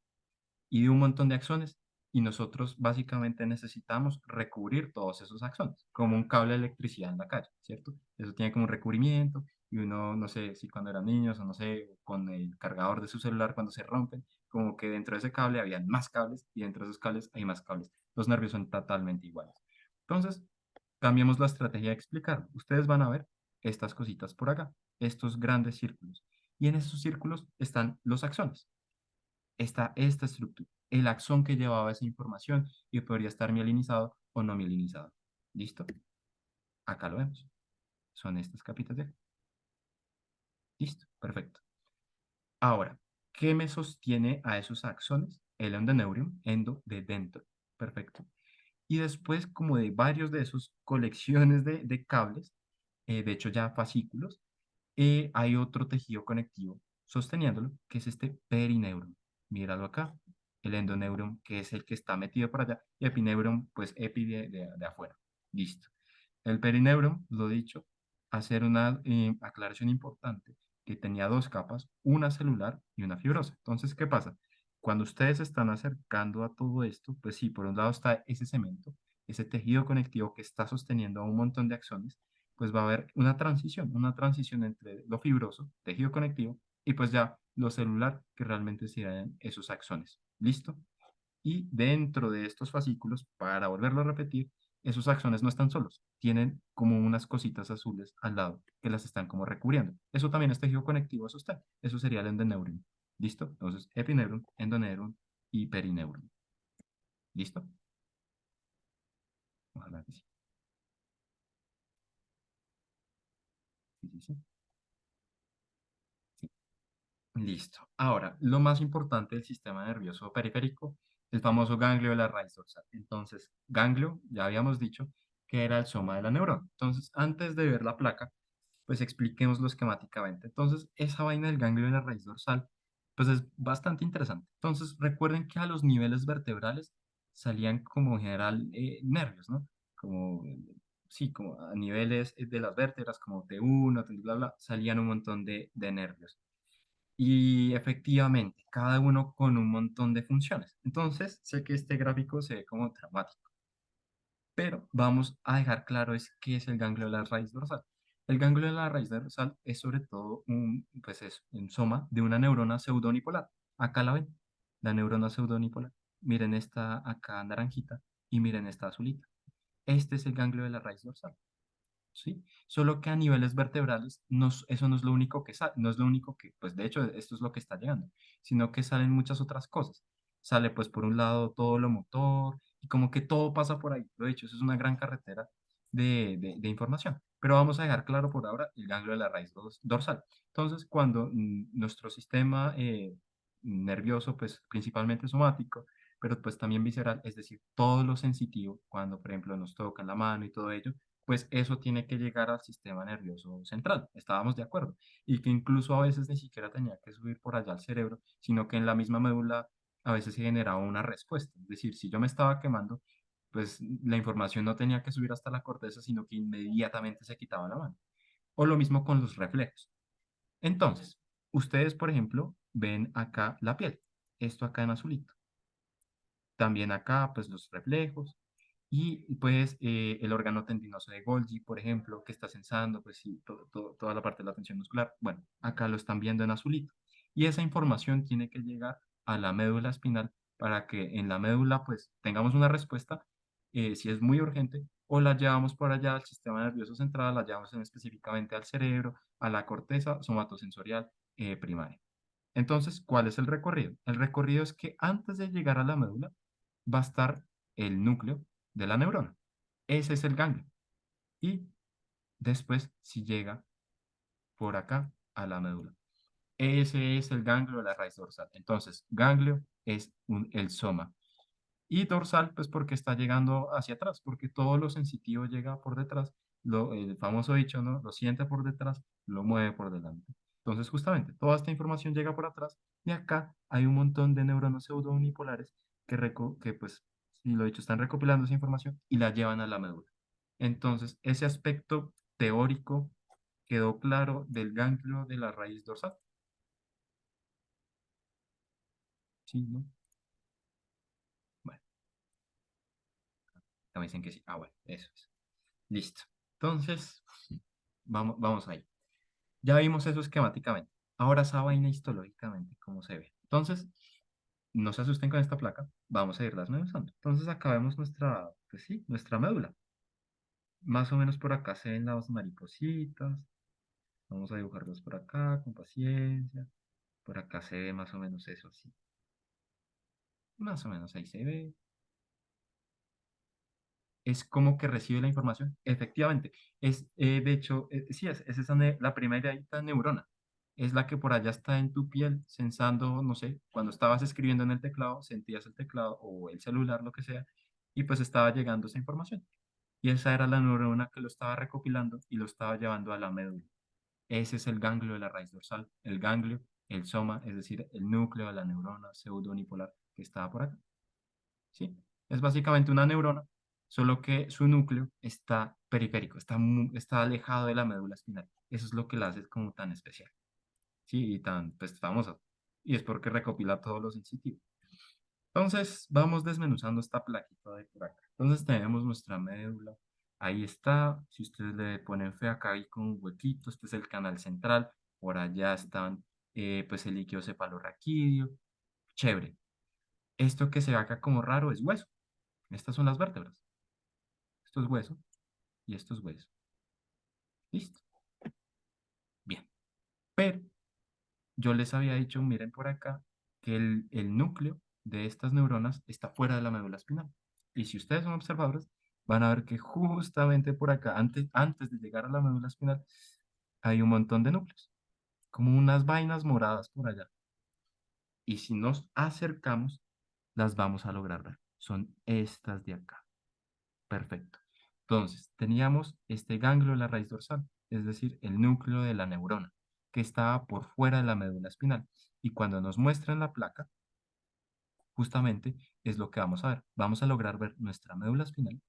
y de un montón de axones y nosotros básicamente necesitamos recubrir todos esos axones, como un cable de electricidad en la calle, ¿cierto? Eso tiene como un recubrimiento y uno, no sé si cuando eran niños o no sé, con el cargador de su celular cuando se rompen, como que dentro de ese cable habían más cables y dentro de esos cables hay más cables. Los nervios son totalmente iguales. Entonces, cambiemos la estrategia de explicar. Ustedes van a ver estas cositas por acá, estos grandes círculos. Y en esos círculos están los axones. Está esta estructura, el axón que llevaba esa información y podría estar mielinizado o no mielinizado. ¿Listo? Acá lo vemos. Son estas capitas de acá. Listo, perfecto. Ahora, ¿qué me sostiene a esos axones? El endoneurium, endo de dentro. Perfecto. Y después, como de varios de esos colecciones de cables, de hecho ya fascículos, hay otro tejido conectivo sosteniéndolo, que es este perineuron. Míralo acá, el endoneuron, que es el que está metido por allá, y epineuron, pues epi de afuera. Listo. El perineuron, lo dicho, hacer una aclaración importante, que tenía dos capas, una celular y una fibrosa. Entonces, ¿qué pasa? Cuando ustedes se están acercando a todo esto, pues sí, por un lado está ese cemento, ese tejido conectivo que está sosteniendo a un montón de axones, pues va a haber una transición entre lo fibroso, tejido conectivo, y pues ya lo celular, que realmente serían esos axones. ¿Listo? Y dentro de estos fascículos, para volverlo a repetir, esos axones no están solos, tienen como unas cositas azules al lado que las están como recubriendo. Eso también es tejido conectivo a sostén. Eso sería el endoneuron. ¿Listo? Entonces, epineuron, endoneuron y perineuron. ¿Listo? Ojalá que sí. Listo. Ahora, lo más importante del sistema nervioso periférico, el famoso ganglio de la raíz dorsal. Entonces, ganglio, ya habíamos dicho que era el soma de la neurona. Entonces, antes de ver la placa, pues expliquémoslo esquemáticamente. Entonces, esa vaina del ganglio de la raíz dorsal, pues es bastante interesante. Entonces, recuerden que a los niveles vertebrales salían como en general nervios, ¿no? Como, sí, como a niveles de las vértebras, como T1, T, bla, bla, salían un montón de nervios. Y efectivamente, cada uno con un montón de funciones. Entonces, sé que este gráfico se ve como dramático, pero vamos a dejar claro es qué es el ganglio de la raíz dorsal. El ganglio de la raíz dorsal es sobre todo pues es un soma de una neurona pseudonipolar. Acá la ven, la neurona pseudonipolar. Miren esta acá naranjita y miren esta azulita. Este es el ganglio de la raíz dorsal. ¿Sí? Solo que a niveles vertebrales eso no es lo único que sale, no es lo único que, pues de hecho esto es lo que está llegando, sino que salen muchas otras cosas. Sale pues por un lado todo lo motor y como que todo pasa por ahí. Lo dicho, eso es una gran carretera de información. Pero vamos a dejar claro por ahora el ganglio de la raíz dorsal. Entonces, cuando nuestro sistema nervioso, pues principalmente somático, pero pues también visceral, es decir, todo lo sensitivo, cuando por ejemplo nos tocan la mano y todo ello, pues eso tiene que llegar al sistema nervioso central, estábamos de acuerdo, y que incluso a veces ni siquiera tenía que subir por allá al cerebro, sino que en la misma médula a veces se generaba una respuesta, es decir, si yo me estaba quemando, pues la información no tenía que subir hasta la corteza, sino que inmediatamente se quitaba la mano. O lo mismo con los reflejos. Entonces, ustedes, por ejemplo, ven acá la piel, esto acá en azulito. También acá, pues los reflejos, y pues el órgano tendinoso de Golgi, por ejemplo, que está sensando, pues sí, toda la parte de la tensión muscular. Bueno, acá lo están viendo en azulito. Y esa información tiene que llegar a la médula espinal para que en la médula pues tengamos una respuesta si es muy urgente o la llevamos por allá al sistema nervioso central, la llevamos específicamente al cerebro, a la corteza somatosensorial primaria. Entonces, ¿cuál es el recorrido? El recorrido es que antes de llegar a la médula va a estar el núcleo de la neurona. Ese es el ganglio. Y después, si llega por acá a la médula. Ese es el ganglio de la raíz dorsal. Entonces, ganglio es el soma. Y dorsal, pues porque está llegando hacia atrás, porque todo lo sensitivo llega por detrás. El famoso dicho, ¿no? Lo siente por detrás, lo mueve por delante. Entonces, justamente, toda esta información llega por atrás y acá hay un montón de neuronas pseudounipolares que pues, si lo dicho, están recopilando esa información y la llevan a la médula. Entonces, ese aspecto teórico quedó claro del ganglio de la raíz dorsal. Sí, ¿no? Bueno, también dicen que sí. Ah, bueno, eso es. Listo. Entonces, vamos ahí. Ya vimos eso esquemáticamente. Ahora esa vaina histológicamente, cómo se ve. Entonces, no se asusten con esta placa. Vamos a irlas desmenuzando. Entonces, acá vemos nuestra, pues sí, nuestra médula. Más o menos por acá se ven las maripositas. Vamos a dibujarlas por acá con paciencia. Por acá se ve más o menos eso así. Más o menos ahí se ve. Es como que recibe la información. Efectivamente, de hecho, sí, es esa la primera neurona. Es la que por allá está en tu piel, sensando, no sé, cuando estabas escribiendo en el teclado, sentías el teclado o el celular, lo que sea, y pues estaba llegando esa información. Y esa era la neurona que lo estaba recopilando y lo estaba llevando a la médula. Ese es el ganglio de la raíz dorsal, el ganglio, el soma, es decir, el núcleo de la neurona pseudonipolar que estaba por acá. ¿Sí? Es básicamente una neurona, solo que su núcleo está periférico, está alejado de la médula espinal. Eso es lo que la hace como tan especial, ¿sí? Y tan pues, famosa. Y es porque recopila todos los sensitivos. Entonces, vamos desmenuzando esta plaquita de por acá. Entonces, tenemos nuestra médula. Ahí está. Si ustedes le ponen fe acá, hay con un huequito. Este es el canal central. Por allá están, pues, el líquido cefalorraquídeo. Chévere. Esto que se ve acá como raro es hueso. Estas son las vértebras. Esto es hueso y esto es hueso. Listo. Bien. Pero yo les había dicho, miren por acá, que el núcleo de estas neuronas está fuera de la médula espinal. Y si ustedes son observadores, van a ver que justamente por acá, antes de llegar a la médula espinal, hay un montón de núcleos. como unas vainas moradas por allá. Y si nos acercamos, las vamos a lograr ver. Son estas de acá. Perfecto. Entonces, teníamos este ganglio de la raíz dorsal, es decir, el núcleo de la neurona, que estaba por fuera de la médula espinal. Y cuando nos muestran la placa, justamente es lo que vamos a ver. Vamos a lograr ver nuestra médula espinal.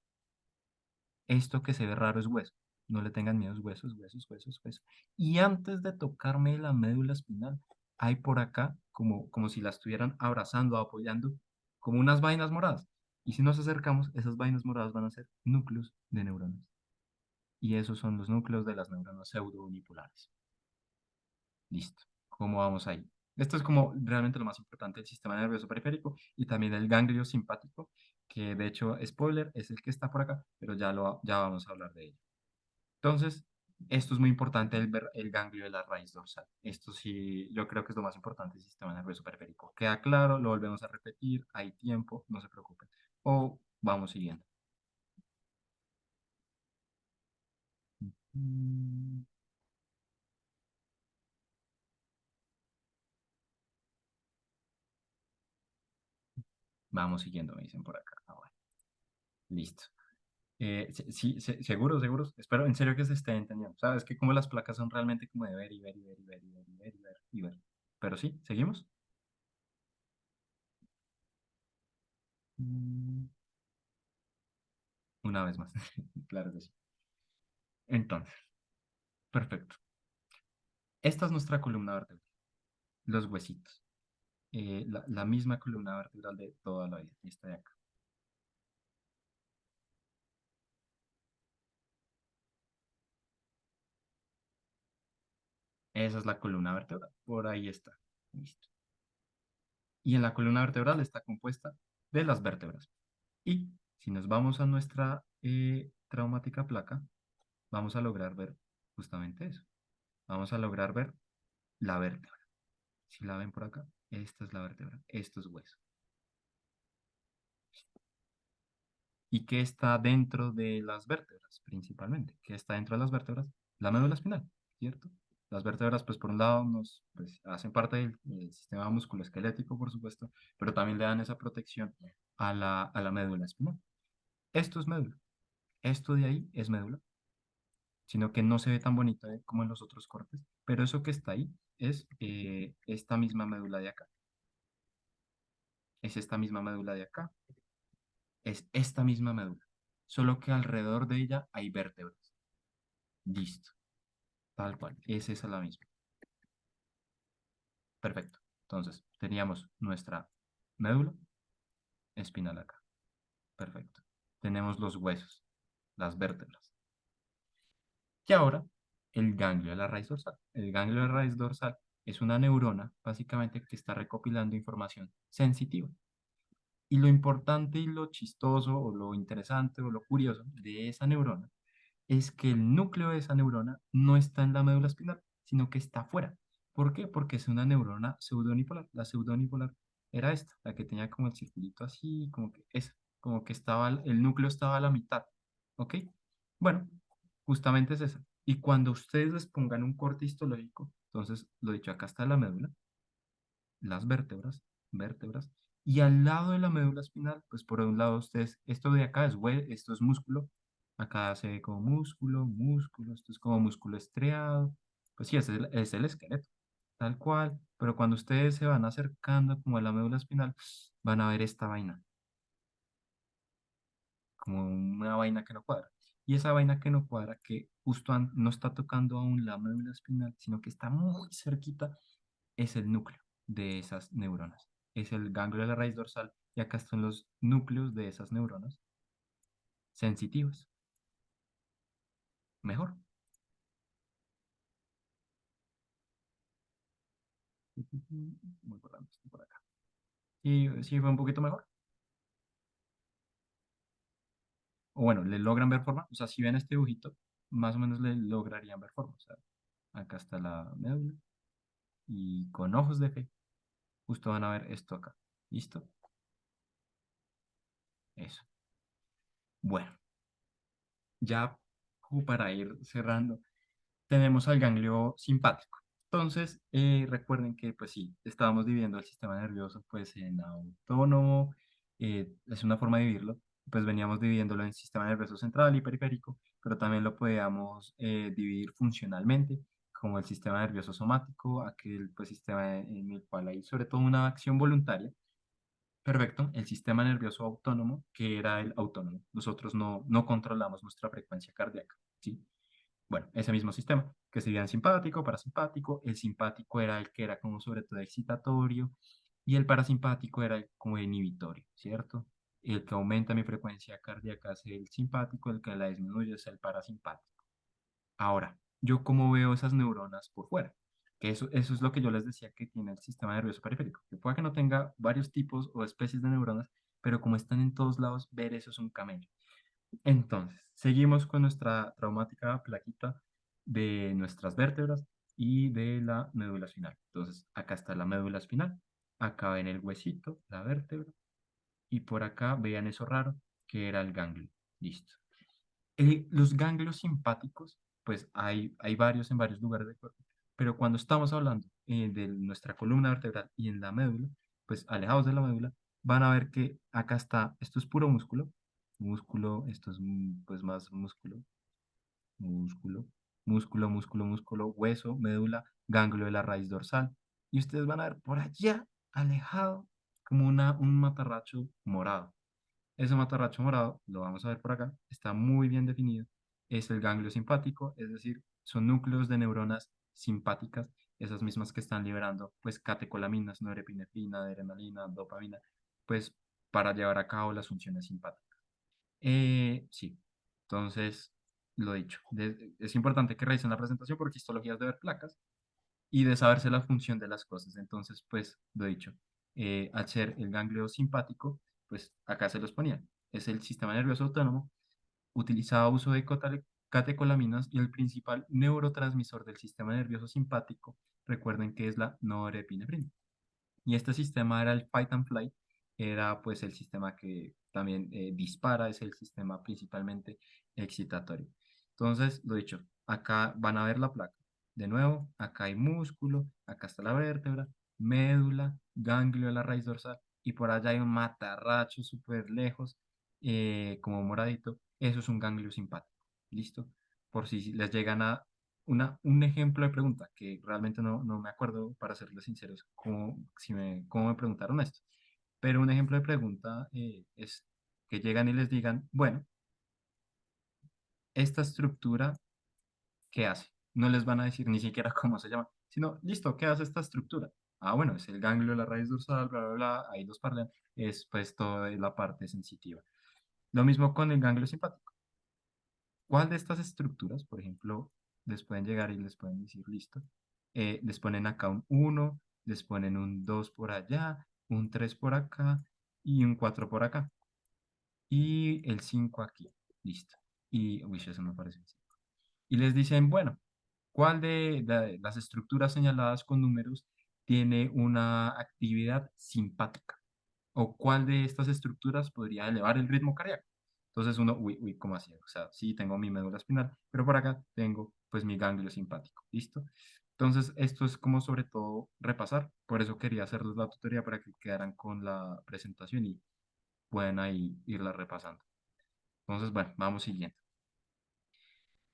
Esto que se ve raro es hueso. No le tengan miedo, es huesos, huesos, huesos, huesos. Y antes de tocarme la médula espinal, hay por acá, como si la estuvieran abrazando, apoyando, como unas vainas moradas. Y si nos acercamos, esas vainas moradas van a ser núcleos de neuronas. Y esos son los núcleos de las neuronas pseudounipolares. Listo. ¿Cómo vamos ahí? Esto es como realmente lo más importante del sistema nervioso periférico y también el ganglio simpático, que de hecho, spoiler, es el que está por acá, pero ya vamos a hablar de ello. Entonces, esto es muy importante, ver el ganglio de la raíz dorsal. Esto sí, yo creo que es lo más importante del sistema nervioso periférico. ¿Queda claro? Lo volvemos a repetir, hay tiempo, no se preocupen. O vamos siguiendo. Mm, Vamos siguiendo, me dicen por acá. Ah, bueno, listo. Sí, seguros. Espero en serio que se esté entendiendo. Sabes que como las placas son realmente como de ver y ver y ver y ver y ver y ver y ver y ver. Pero sí, ¿seguimos? Mm, Una vez más. Claro que sí. Entonces, perfecto. Esta es nuestra columna vertebral, los huesitos. La misma columna vertebral de toda la vida. Esta de acá. Esa es la columna vertebral. Por ahí está. Listo. Y en la columna vertebral está compuesta de las vértebras. Y si nos vamos a nuestra traumática placa, vamos a lograr ver justamente eso. Vamos a lograr ver la vértebra. Si la ven por acá, esta es la vértebra, esto es hueso. ¿Y qué está dentro de las vértebras principalmente? ¿Qué está dentro de las vértebras? La médula espinal, ¿cierto? Las vértebras, pues por un lado, pues, hacen parte del sistema musculoesquelético, por supuesto, pero también le dan esa protección a la médula espinal. Esto es médula. Esto de ahí es médula, sino que no se ve tan bonito como en los otros cortes, pero eso que está ahí es esta misma médula de acá. Es esta misma médula de acá. Es esta misma médula, solo que alrededor de ella hay vértebras. Listo, tal cual, es esa la misma. Perfecto. Entonces, teníamos nuestra médula espinal acá. Perfecto. Tenemos los huesos, las vértebras. Y ahora, el ganglio de la raíz dorsal. El ganglio de la raíz dorsal es una neurona, básicamente, que está recopilando información sensitiva. Y lo importante y lo chistoso o lo interesante o lo curioso de esa neurona es que el núcleo de esa neurona no está en la médula espinal, sino que está afuera. ¿Por qué? Porque es una neurona pseudonipolar. La pseudonipolar era esta, la que tenía como el circulito así, como que esa, como que estaba, el núcleo estaba a la mitad. ¿Ok? Bueno, justamente es esa. Y cuando ustedes les pongan un corte histológico, entonces, lo dicho, acá está la médula, las vértebras, y al lado de la médula espinal, pues por un lado ustedes, esto de acá es esto es músculo, acá se ve como músculo, músculo, esto es como músculo estriado, pues sí, es el esqueleto, tal cual, pero cuando ustedes se van acercando como a la médula espinal, van a ver esta vaina, como una vaina que no cuadra. Y esa vaina que no cuadra, que justo no está tocando aún la médula espinal, sino que está muy cerquita, es el núcleo de esas neuronas. Es el ganglio de la raíz dorsal y acá están los núcleos de esas neuronas sensitivas. Mejor. Muy por por acá. Y sí, fue un poquito mejor. O bueno, le logran ver forma. O sea, si ven este dibujito, más o menos le lograrían ver forma. O sea, acá está la médula y con ojos de fe, justo van a ver esto acá. ¿Listo? Eso. Bueno, ya como para ir cerrando, tenemos al ganglio simpático. Entonces, recuerden que, pues sí, estábamos dividiendo el sistema nervioso, pues, en autónomo, es una forma de dividirlo, pues veníamos dividiéndolo en sistema nervioso central y periférico, pero también lo podíamos dividir funcionalmente, como el sistema nervioso somático, aquel, pues, sistema en el cual hay sobre todo una acción voluntaria. Perfecto, el sistema nervioso autónomo, que era el autónomo. Nosotros no controlamos nuestra frecuencia cardíaca, ¿sí? Bueno, ese mismo sistema, que sería el simpático, parasimpático. El simpático era el que era como sobre todo excitatorio y el parasimpático era el como inhibitorio, ¿cierto? El que aumenta mi frecuencia cardíaca es el simpático, el que la disminuye es el parasimpático. Ahora, ¿yo cómo veo esas neuronas por fuera? Que eso es lo que yo les decía que tiene el sistema nervioso periférico, que puede que no tenga varios tipos o especies de neuronas, pero como están en todos lados, ver eso es un camello. Entonces, seguimos con nuestra traumática plaquita de nuestras vértebras y de la médula espinal. Entonces, acá está la médula espinal, acá ven el huesito, la vértebra, y por acá vean eso raro que era el ganglio. Listo. Los ganglios simpáticos, pues hay varios en varios lugares del cuerpo, pero cuando estamos hablando de nuestra columna vertebral y en la médula, pues alejados de la médula, van a ver que acá está, esto es puro músculo, músculo, esto es pues más músculo, músculo, músculo, hueso, médula, ganglio de la raíz dorsal, y ustedes van a ver por allá, alejado, como un matarracho morado. Ese matarracho morado, lo vamos a ver por acá, está muy bien definido. Es el ganglio simpático, es decir, son núcleos de neuronas simpáticas, esas mismas que están liberando pues catecolaminas, norepinefrina, adrenalina, dopamina, pues para llevar a cabo las funciones simpáticas. Sí, entonces, lo dicho, es importante que revisen la presentación porque histología es de ver placas y de saberse la función de las cosas. Entonces, pues, lo dicho, al ser el ganglio simpático, pues acá se los ponía. Es el sistema nervioso autónomo, utilizaba uso de catecolaminas y el principal neurotransmisor del sistema nervioso simpático, recuerden que es la norepinefrina. Y este sistema era el fight and flight, era pues el sistema que también dispara, es el sistema principalmente excitatorio. Entonces, lo dicho, acá van a ver la placa. De nuevo, acá hay músculo, acá está la vértebra, médula, ganglio de la raíz dorsal y por allá hay un matarracho súper lejos, como moradito. Eso es un ganglio simpático. ¿Listo? Por si les llegan a un ejemplo de pregunta que realmente no me acuerdo, para serles sinceros, cómo me preguntaron esto. Pero un ejemplo de pregunta es que llegan y les digan, bueno, esta estructura, ¿qué hace? No les van a decir ni siquiera cómo se llama, sino, listo, ¿qué hace esta estructura? Ah, bueno, es el ganglio de la raíz dorsal, bla, bla, bla, ahí los parlan, es pues toda la parte sensitiva. Lo mismo con el ganglio simpático. ¿Cuál de estas estructuras, por ejemplo, les pueden llegar y les pueden decir, listo? Les ponen acá un uno, les ponen un 2 por allá, un 3 por acá y un 4 por acá. Y el 5 aquí, listo. Y, uy, eso me parece. Y les dicen, bueno, ¿cuál de las estructuras señaladas con números tiene una actividad simpática? ¿O cuál de estas estructuras podría elevar el ritmo cardíaco? Entonces uno, uy, ¿cómo así? O sea, sí tengo mi médula espinal, pero por acá tengo pues mi ganglio simpático, ¿listo? Entonces esto es como sobre todo repasar, por eso quería hacerles la tutoría para que quedaran con la presentación y puedan ahí irla repasando. Entonces, bueno, vamos siguiendo.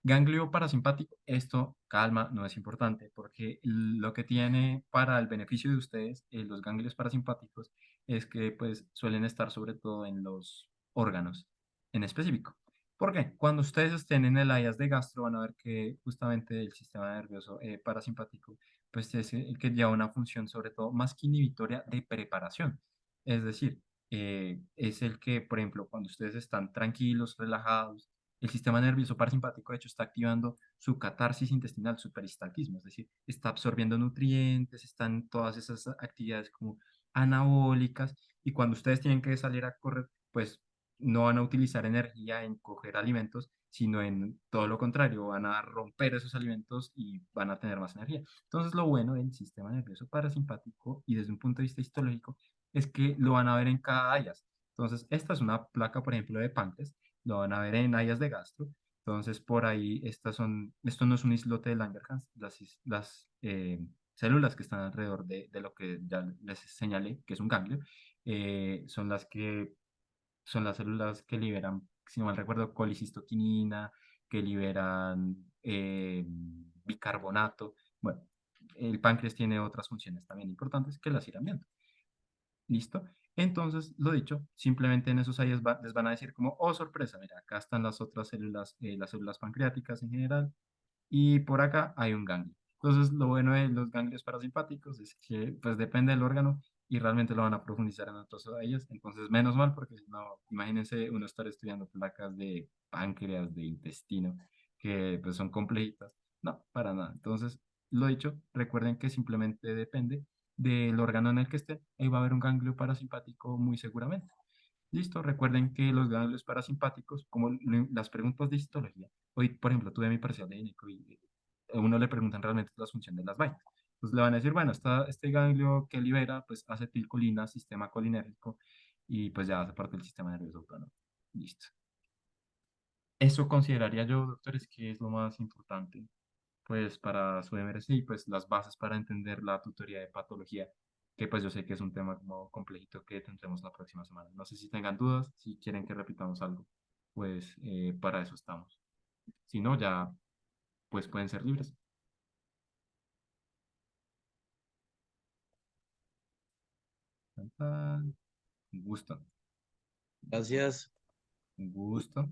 Ganglio parasimpático, esto, calma, no es importante, porque lo que tiene para el beneficio de ustedes, los ganglios parasimpáticos, es que pues suelen estar sobre todo en los órganos en específico. ¿Por qué? Cuando ustedes estén en el áreas de gastro van a ver que justamente el sistema nervioso parasimpático pues es el que lleva una función sobre todo más que inhibitoria de preparación. Es decir, es el que, por ejemplo, cuando ustedes están tranquilos, relajados, el sistema nervioso parasimpático, de hecho, está activando su catarsis intestinal, su peristaltismo, es decir, está absorbiendo nutrientes, están todas esas actividades como anabólicas, y cuando ustedes tienen que salir a correr, pues no van a utilizar energía en coger alimentos, sino en todo lo contrario, van a romper esos alimentos y van a tener más energía. Entonces, lo bueno del sistema nervioso parasimpático y desde un punto de vista histológico es que lo van a ver en cada área. Entonces, esta es una placa, por ejemplo, de páncreas, lo van a ver en áreas de gastro. Entonces, por ahí, esto no es un islote de Langerhans, las células que están alrededor de lo que ya les señalé, que es un ganglio, son las células que liberan, si no mal recuerdo, colicistoquinina, que liberan bicarbonato. Bueno, el páncreas tiene otras funciones también importantes que las irán viendo. ¿Listo? Entonces, lo dicho, simplemente en esos ahí les van a decir como, oh, sorpresa, mira, acá están las otras células, las células pancreáticas en general, y por acá hay un ganglio. Entonces, lo bueno de los ganglios parasimpáticos es que, pues, depende del órgano y realmente lo van a profundizar en otros de ellos. Entonces, menos mal, porque si no, imagínense uno estar estudiando placas de páncreas, de intestino, que pues son complejitas. No, para nada. Entonces, lo dicho, recuerden que simplemente depende del órgano en el que esté. Ahí va a haber un ganglio parasimpático muy seguramente. Listo, recuerden que los ganglios parasimpáticos, como las preguntas de histología, hoy, por ejemplo, tuve mi parcial de INECO y a uno le preguntan realmente las funciones de las vainas. Entonces le van a decir, bueno, este ganglio que libera, pues acetilcolina, sistema colinérgico, y pues ya hace parte del sistema nervioso autónomo. Listo. Eso consideraría yo, doctores, que es lo más importante, pues para su MRC y pues las bases para entender la tutoría de patología, que pues yo sé que es un tema como complejito que tendremos la próxima semana. No sé si tengan dudas, si quieren que repitamos algo, pues para eso estamos. Si no, ya pues pueden ser libres. Tan, tan. Un gusto, Gracias. un gusto.